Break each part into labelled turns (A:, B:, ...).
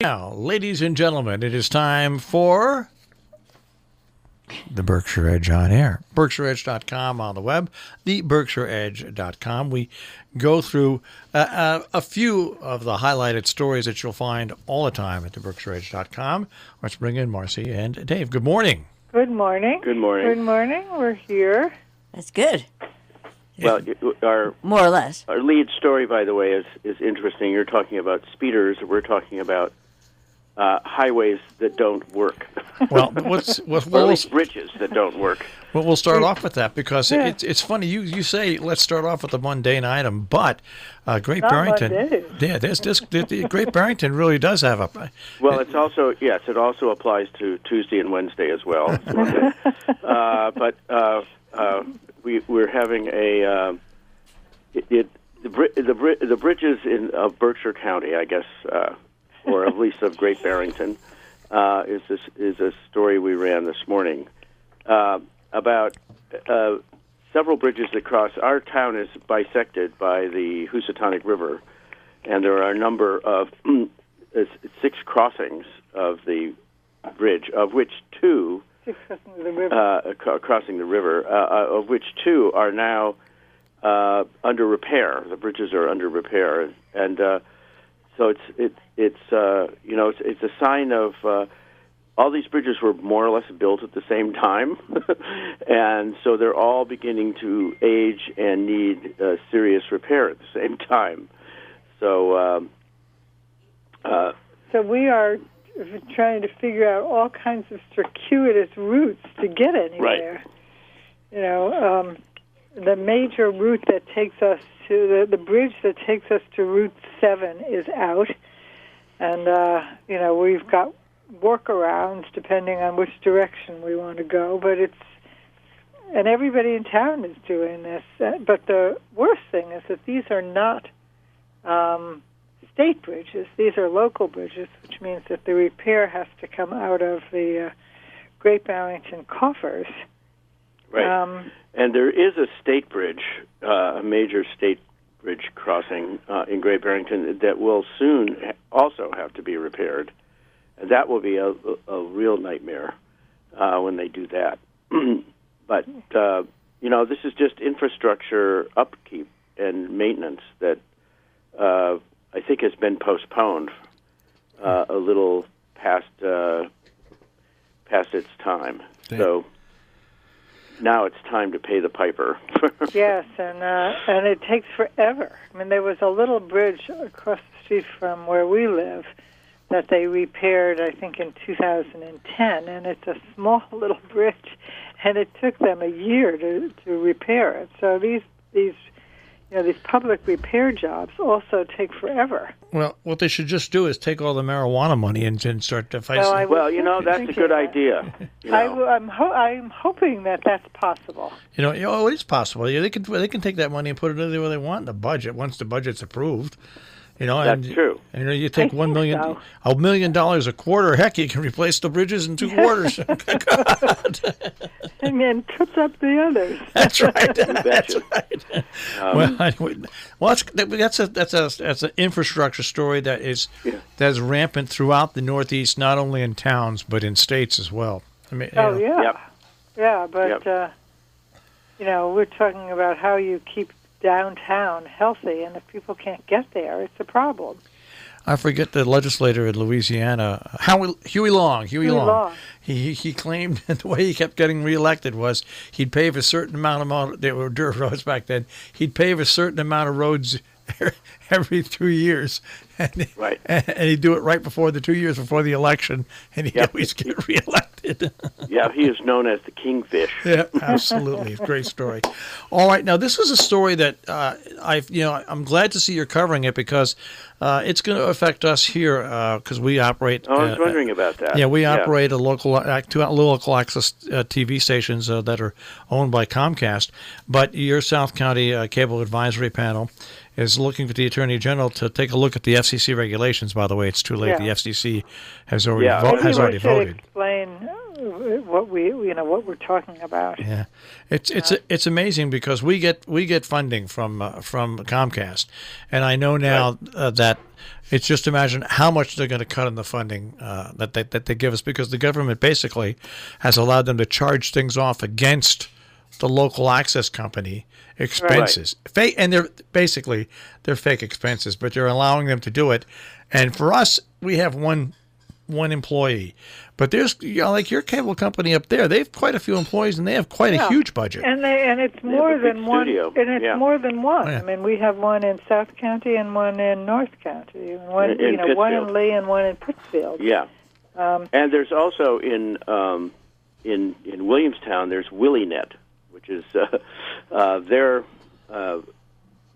A: Now, ladies and gentlemen, it is time for the Berkshire Edge on air. BerkshireEdge.com on the web, the BerkshireEdge.com. We go through a few of the highlighted stories that you'll find all the time at the BerkshireEdge.com. Let's bring in Marcy and Dave. Good morning.
B: Good morning.
C: Good morning.
B: Good morning. We're here.
D: That's good.
C: Well,
D: More or less.
C: our lead story, by the way, is interesting. You're talking about speeders. We're talking about highways that don't work.
A: Well,
C: or at least bridges that don't work.
A: Well, we'll start off with that because it's funny. You say let's start off with a mundane item, but Great
B: Not
A: Barrington.
B: mundane.
A: Yeah, the Great Barrington really does have a.
C: Well, it's also it also applies to Tuesday and Wednesday as well. We're having the bridges of Berkshire County, I guess, or at least of Great Barrington, is a story we ran this morning about several bridges that cross. Our town is bisected by the Housatonic River, and there are a number of 6 crossings of the bridge, of which 2 crossing the river, of which 2 are now under repair. The bridges are under repair, and so it's a sign of all these bridges were more or less built at the same time, and so they're all beginning to age and need serious repair at the same time. So
B: we are trying to figure out all kinds of circuitous routes to get anywhere.
C: Right.
B: The major route that takes us to the bridge that takes us to Route 7 is out, and we've got workarounds depending on which direction we want to go. But and everybody in town is doing this. But the worst thing is that these are not state bridges; these are local bridges, which means that the repair has to come out of the Great Barrington coffers.
C: Right. And there is a state bridge, a major state bridge crossing in Great Barrington that will soon also have to be repaired. And that will be a real nightmare when they do that. But, this is just infrastructure upkeep and maintenance that I think has been postponed a little past its time. So now it's time to pay the piper.
B: Yes, and it takes forever. I mean, there was a little bridge across the street from where we live that they repaired, I think, in 2010, and it's a small little bridge, and it took them a year to repair it. So these public repair jobs also take forever.
A: Well, what they should just do is take all the marijuana money and start to fight.
C: That's a good idea.
B: I'm hoping that that's possible.
A: It is possible. They can take that money and put it anywhere they want in the budget once the budget's approved.
C: That's true.
A: And you take $1 million a quarter. Heck, you can replace the bridges in 2 quarters.
B: And then puts up the others.
A: That's right. That's right. That's an infrastructure story that's rampant throughout the Northeast, not only in towns but in states as well. I mean,
B: but we're talking about how you keep downtown healthy, and if people can't get there, it's a problem.
A: I forget the legislator in Louisiana, Huey Long. He claimed that the way he kept getting reelected was he'd pave a certain amount. There were dirt roads back then. He'd pave a certain amount of roads every 2 years, and he'd do it right before the 2 years before the election, and he'd always get reelected.
C: Yeah, he is known as the Kingfish.
A: Yeah, absolutely, great story. All right, now this is a story that I'm glad to see you're covering it because it's going to affect us here because we operate.
C: I was wondering about that.
A: Yeah, we operate two local access TV stations that are owned by Comcast, but your South County Cable Advisory Panel is looking for the Attorney General to take a look at the FCC regulations. By the way, it's too late. The FCC has already voted.
B: Explain what we're talking about.
A: Yeah, it's amazing because we get funding from Comcast, and I know now that it's just imagine how much they're going to cut in the funding that they give us, because the government basically has allowed them to charge things off against the local access company expenses. Fake, and they're fake expenses, but they're allowing them to do it. And for us, we have one employee, but there's like your cable company up there. They have quite a few employees, and they have quite a huge budget.
B: And it's more than one.
C: Studio.
B: And it's more than one.
A: Oh, yeah.
B: I mean, we have one in South County and one in North County, and one one in Lee and one in Pittsfield.
C: Yeah. And there's also in Williamstown, there's WillieNet, which is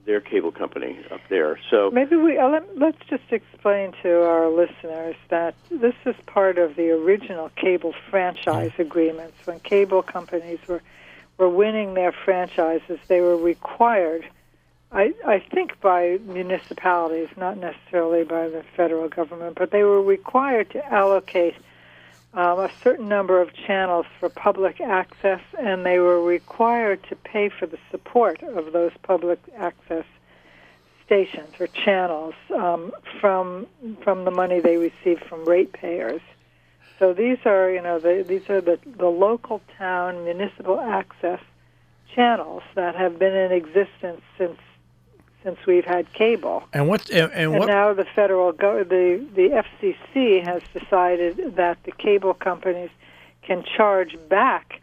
C: their cable company up there. So
B: maybe let's just explain to our listeners that this is part of the original cable franchise agreements. When cable companies were winning their franchises, they were required, I think by municipalities, not necessarily by the federal government, but they were required to allocate a certain number of channels for public access, and they were required to pay for the support of those public access stations or channels from the money they received from ratepayers. So these are the local town municipal access channels that have been in existence since we've had cable. And now the the FCC has decided that the cable companies can charge back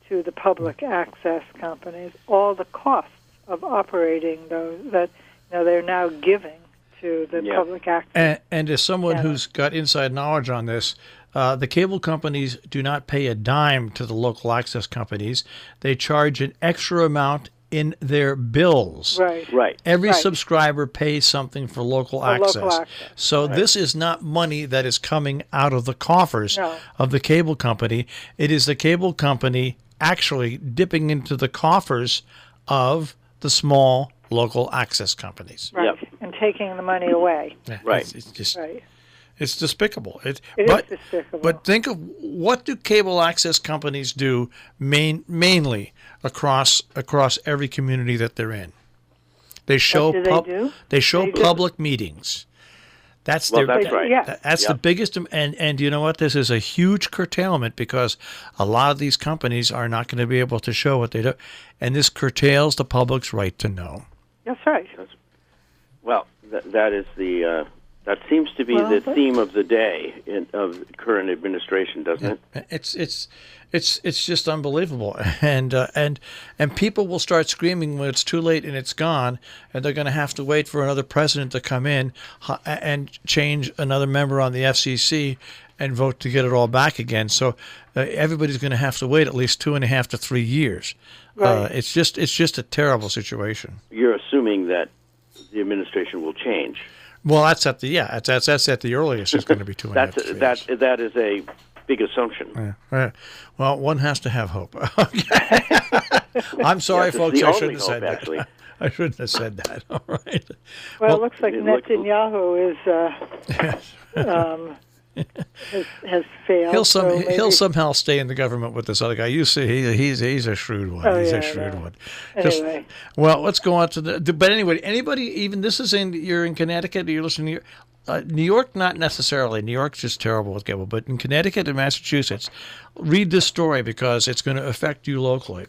B: to the public access companies all the costs of operating those that they're now giving to the public access.
A: And as someone who's got inside knowledge on this, the cable companies do not pay a dime to the local access companies. They charge an extra amount in their bills.
C: Right.
A: Every subscriber pays something for local access. So this is not money that is coming out of the coffers of the cable company. It is the cable company actually dipping into the coffers of the small local access companies.
B: And taking the money away.
A: It's just it's despicable.
B: It is despicable.
A: But think of what do cable access companies do mainly across every community that they're in. They show public meetings. That's the biggest. And you know what? This is a huge curtailment because a lot of these companies are not going to be able to show what they do, and this curtails the public's right to know.
B: That's right.
C: Well, that is the. That seems to be the theme of the day of the current administration, doesn't it?
A: It's just unbelievable, and people will start screaming when it's too late and it's gone, and they're going to have to wait for another president to come in and change another member on the FCC and vote to get it all back again. So everybody's going to have to wait at least 2.5 to 3 years. It's just a terrible situation.
C: You're assuming that the administration will change.
A: Well, that's at the earliest. It's going to be 2.5 years.
C: That is a big assumption.
A: Well, one has to have hope. I'm sorry, folks. I shouldn't have said that. Actually. I shouldn't have said that. All right.
B: Well, it looks like Netanyahu has failed.
A: He'll somehow stay in the government with this other guy. You see, he's a shrewd one. He's a shrewd one.
B: Anyway.
A: Well, let's go on to but anyway, anybody, even this is you're in Connecticut, you're listening to New York, not necessarily. New York's just terrible with cable, but in Connecticut and Massachusetts, read this story because it's going to affect you locally.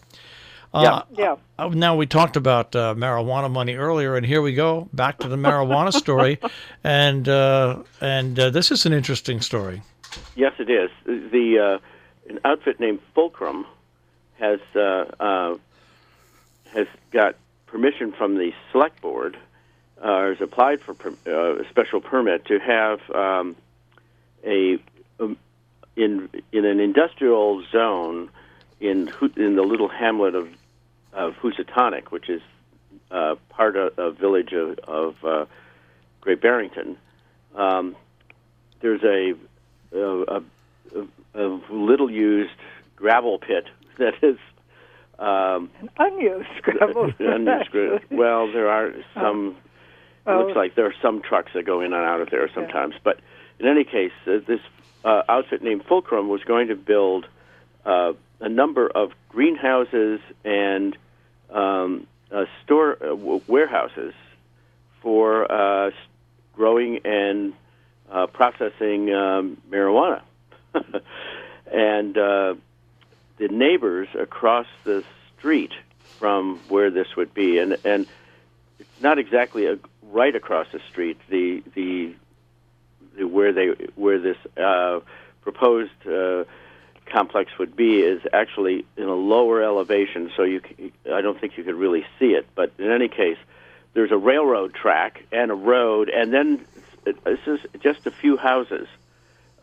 A: Now, we talked about marijuana money earlier, and here we go, back to the marijuana story. And this is an interesting story.
C: Yes, it is. An outfit named Fulcrum has got permission from the Select Board, has applied for a special permit to have in an industrial zone in the little hamlet of Housatonic, which is part of a village of Great Barrington. There's a little used gravel pit that is
B: an unused gravel pit.
C: Well, there are some. It looks like there are some trucks that go in and out of there sometimes. But in any case, this outfit named Fulcrum was going to build a number of greenhouses and warehouses for growing and processing marijuana. And the neighbors across the street from where this would be, and it's not exactly right across the street. Where this proposed complex would be is actually in a lower elevation, so I don't think you could really see it. But in any case, there's a railroad track and a road, and then this is just a few houses.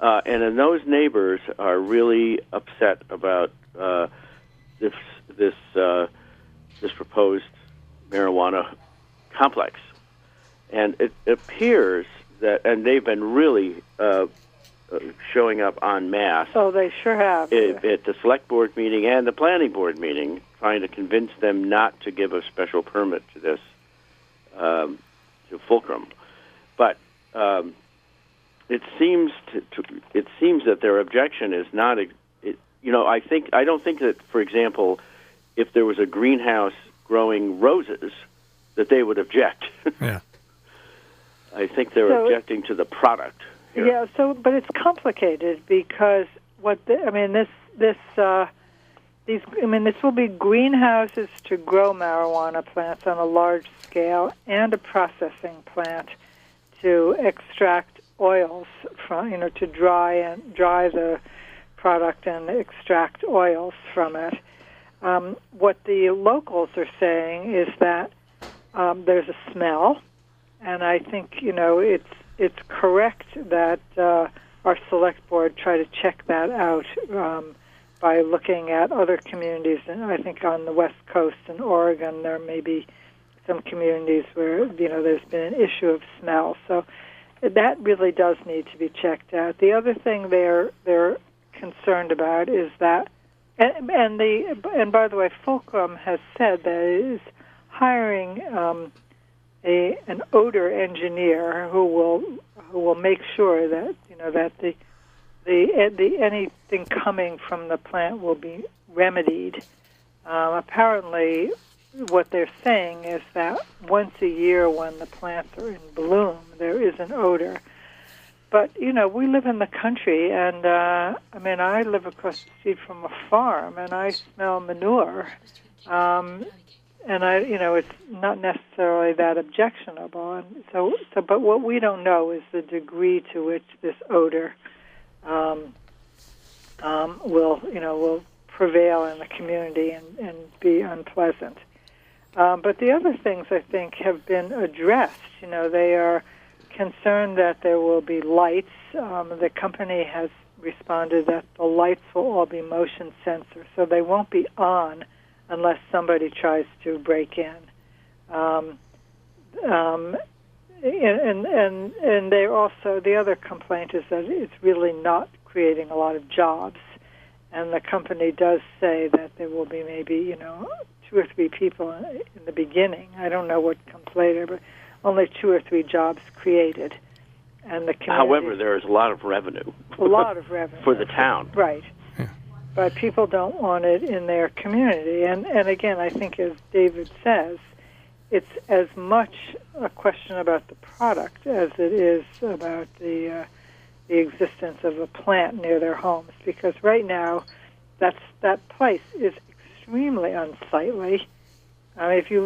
C: And then those neighbors are really upset about this proposed marijuana complex. And it appears that, and they've been really showing up en masse.
B: Oh, they sure have.
C: At the select board meeting and the planning board meeting, trying to convince them not to give a special permit to this, to Fulcrum. But it seems that their objection is not. I don't think that, for example, if there was a greenhouse growing roses, that they would object.
A: Yeah.
C: I think they're objecting to the product here.
B: Yeah. But it's complicated because this will be greenhouses to grow marijuana plants on a large scale and a processing plant to extract oils from, to dry the product and extract oils from it. What the locals are saying is that there's a smell, and I think it's correct that our select board try to check that out by looking at other communities. And I think on the West Coast in Oregon, there may be some communities where there's been an issue of smell. So that really does need to be checked out. The other thing they're concerned about is that, and by the way, Fulcrum has said that it is hiring an odor engineer who will make sure that that the anything coming from the plant will be remedied. Apparently, what they're saying is that once a year, when the plants are in bloom, there is an odor. But we live in the country, and I live across the street from a farm, and I smell manure. And it's not necessarily that objectionable. And but what we don't know is the degree to which this odor will prevail in the community and be unpleasant. But the other things, I think, have been addressed. They are concerned that there will be lights. The company has responded that the lights will all be motion sensor, so they won't be on unless somebody tries to break in. And they also, the other complaint is that it's really not creating a lot of jobs. And the company does say that there will be maybe, 2 or 3 people in the beginning. I don't know what comes later, but only 2 or 3 jobs created. And the community,
C: however, there is a lot of revenue.
B: A lot of revenue.
C: For the town.
B: Right. But people don't want it in their community. And again, I think as David says, it's as much a question about the product as it is about the existence of a plant near their homes. Because right now, that place is extremely unsightly. If you're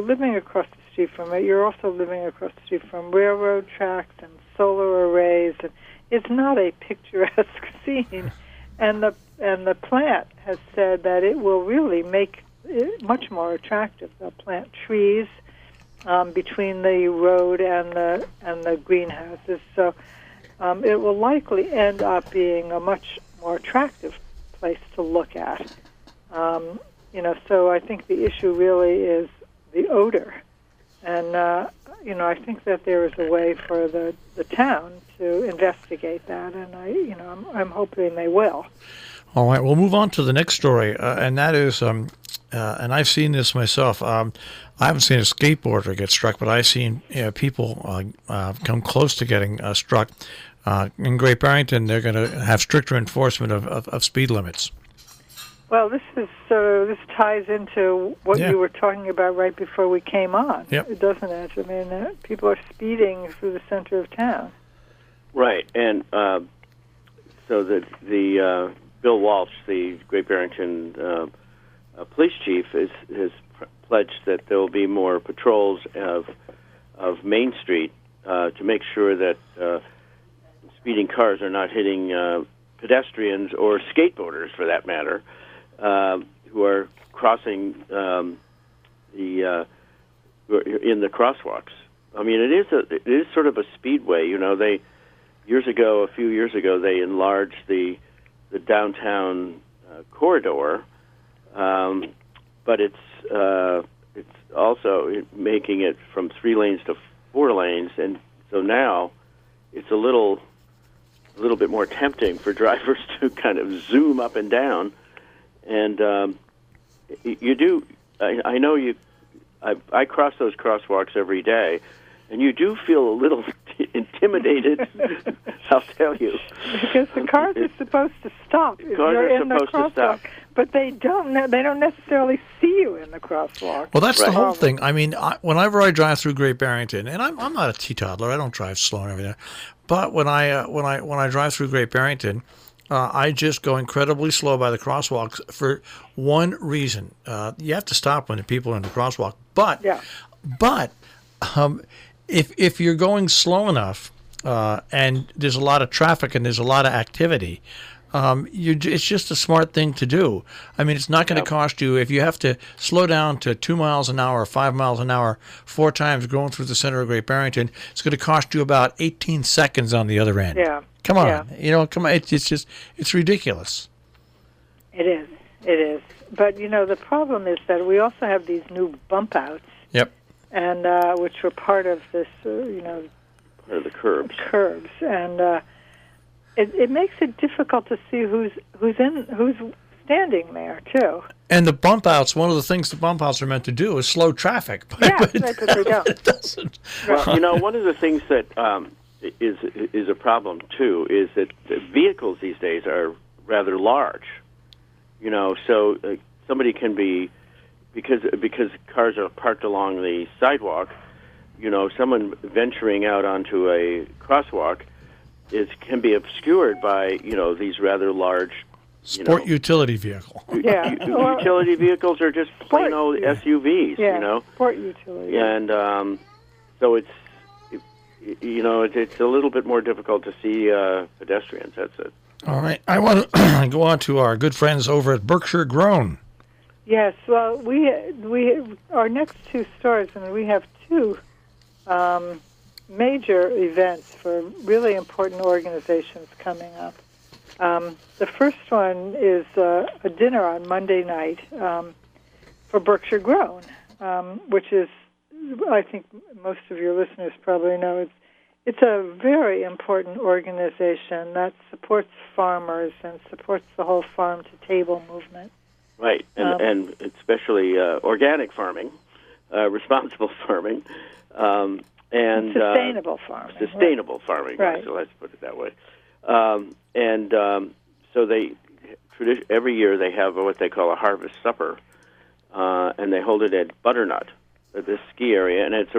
B: living across the street from it, you're also living across the street from railroad tracks and solar arrays. And it's not a picturesque scene. And the plant has said that it will really make it much more attractive. They'll plant trees between the road and the greenhouses, so it will likely end up being a much more attractive place to look at. So I think the issue really is the odor, and I think that there is a way for the town to investigate that, and I'm hoping they will.
A: All right, we'll move on to the next story, and that is, and I've seen this myself. I haven't seen a skateboarder get struck, but I've seen people come close to getting struck. In Great Barrington, they're going to have stricter enforcement of speed limits.
B: Well, this ties into what you were talking about right before we came on, doesn't it? I mean, people are speeding through the center of town.
C: Right, and so the Bill Walsh, the Great Barrington police chief, has pledged that there will be more patrols of Main Street to make sure that speeding cars are not hitting pedestrians or skateboarders, for that matter, who are crossing in the crosswalks. I mean, it is sort of a speedway. You know, a few years ago, they enlarged the downtown corridor, but it's also making it from 3 lanes to 4 lanes, and so now it's a little bit more tempting for drivers to kind of zoom up and down. And you do. I know you. I cross those crosswalks every day, and you do feel a little intimidated. I'll tell you,
B: because the cars are supposed to stop if you're in the crosswalk, but they don't. They don't necessarily see you in the crosswalk.
A: Well, that's the whole thing. I mean, whenever I drive through Great Barrington, and I'm not a teetotaler. I don't drive slow and everything, but when I drive through Great Barrington, I just go incredibly slow by the crosswalks for one reason. You have to stop when the people are in the crosswalk. But if you're going slow enough and there's a lot of traffic and there's a lot of activity, it's just a smart thing to do. I mean, it's not going to cost you, if you have to slow down to 2 miles an hour or 5 miles an hour 4 times going through the center of Great Barrington, it's going to cost you about 18 seconds on the other end.
B: Yeah.
A: Come on, come on. It's ridiculous.
B: It is. But the problem is that we also have these new bump outs.
A: Yep.
B: And which were part of this,
C: part of the curbs.
B: And it makes it difficult to see who's standing there too.
A: And the bump outs. One of the things the bump outs are meant to do is slow traffic.
B: But they don't.
A: It doesn't.
C: Well, one of the things that is a problem too is that the vehicles these days are rather large. So somebody can be, because cars are parked along the sidewalk. Someone venturing out onto a crosswalk can be obscured by these rather large
A: sport utility vehicle.
C: Utility vehicles are just plain old SUVs.
B: Sport utility.
C: And so it's a little bit more difficult to see pedestrians. That's it.
A: All right. I want to go on to our good friends over at Berkshire Grown.
B: Yes. Well, we our next 2 stores, and we have 2 major events for really important organizations coming up. The first one is a dinner on Monday night for Berkshire Grown, which is, I think most of your listeners probably know, it's a very important organization that supports farmers and supports the whole farm-to-table movement.
C: Right, and especially organic farming, responsible farming, and
B: sustainable farming.
C: Sustainable farming,
B: right.
C: So let's put it that way. So they every year they have what they call a harvest supper, and they hold it at Butternut, at this ski area, and it's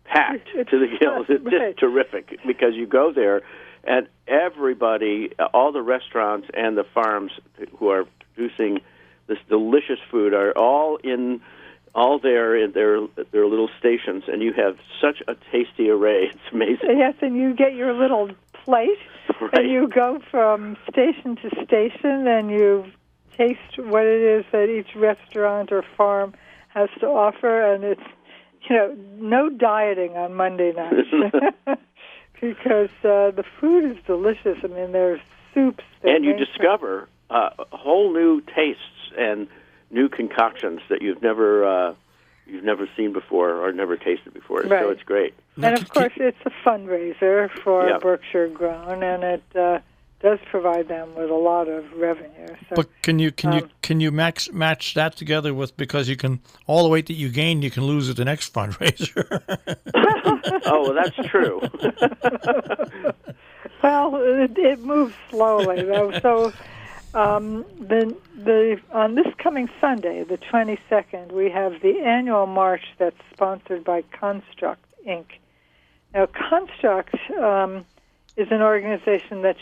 C: packed to the gills. It's just terrific because you go there, and everybody, all the restaurants and the farms who are producing this delicious food are all there in their little stations, and you have such a tasty array. It's amazing.
B: Yes, and you get your little plate, and you go from station to station, and you taste what it is that each restaurant or farm has to offer, and it's no dieting on Monday nights because the food is delicious. I mean, there's soups.
C: And you discover whole new tastes and new concoctions that you've never seen before or never tasted before. Right. So it's great.
B: And of course, it's a fundraiser for Berkshire Grown, and it does provide them with a lot of revenue. So,
A: but can you match that together with, because you can, all the weight that you gain, you can lose at the next fundraiser.
C: Oh, well, that's true.
B: Well, it moves slowly though. So on this coming Sunday, the 22nd, we have the annual march that's sponsored by Construct Inc. Now, Construct is an organization that's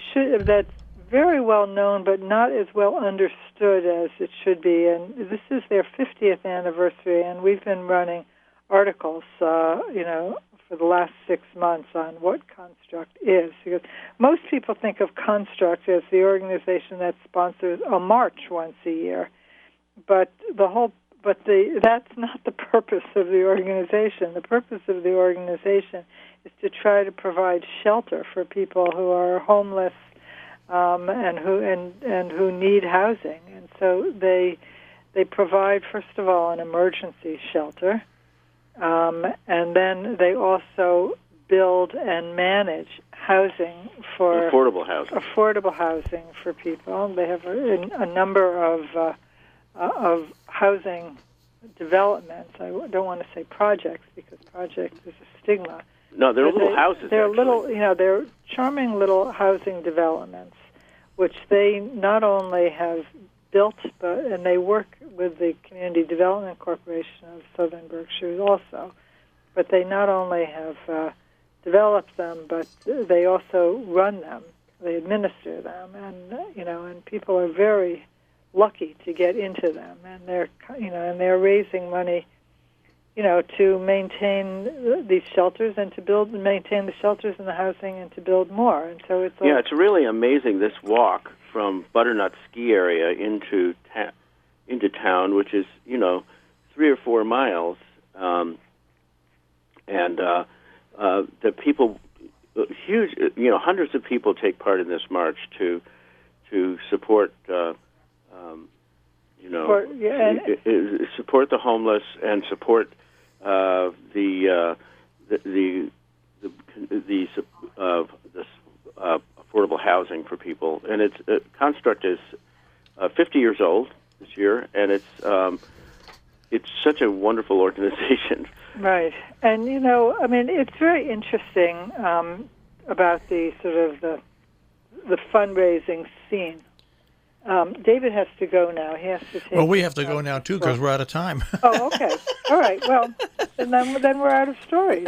B: very well known, but not as well understood as it should be. And this is their 50th anniversary, and we've been running articles, for the last 6 months on what Construct is. Because most people think of Construct as the organization that sponsors a march once a year, but that's not the purpose of the organization. The purpose of the organization is to try to provide shelter for people who are homeless and who need housing. And so they provide, first of all, an emergency shelter, and then they also build and manage housing for
C: affordable
B: housing for people. They have a number of housing developments. I don't want to say projects because project is a stigma.
C: No, they're little houses.
B: They're
C: actually.
B: they're charming little housing developments, which they not only have built, and they work with the Community Development Corporation of Southern Berkshires also. But they not only have developed them, but they also run them. They administer them, and people are very lucky to get into them, and they're raising money, to maintain these shelters and to maintain the shelters and the housing and to build more. And so it's
C: really amazing, this walk from Butternut Ski Area into town, which is 3 or 4 miles, and the people, huge, hundreds of people take part in this march to support. Support the homeless and support the affordable housing for people. And Construct is 50 years old this year, and it's such a wonderful organization.
B: Right, and it's very interesting about the sort of the fundraising scene. David has to go now. He has to take.
A: Well, we have to go now too because we're out of time.
B: Oh, okay. All right. Well, then we're out of stories.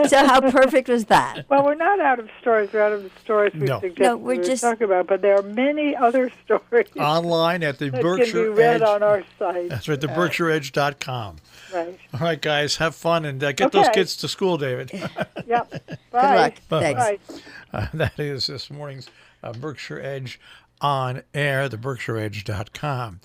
D: So how perfect was that?
B: Well, we're not out of stories. We're out of the stories we suggested we just talk about. But there are many other stories
A: online at the Berkshire
B: can be read
A: Edge
B: on our site.
A: That's right, the BerkshireEdge.com.
B: Right.
A: All right, guys, have fun and get those kids to school, David.
B: Yep.
D: Bye.
A: Good luck.
D: Thanks.
A: That is this morning's Berkshire Edge on air, the BerkshireEdge.com.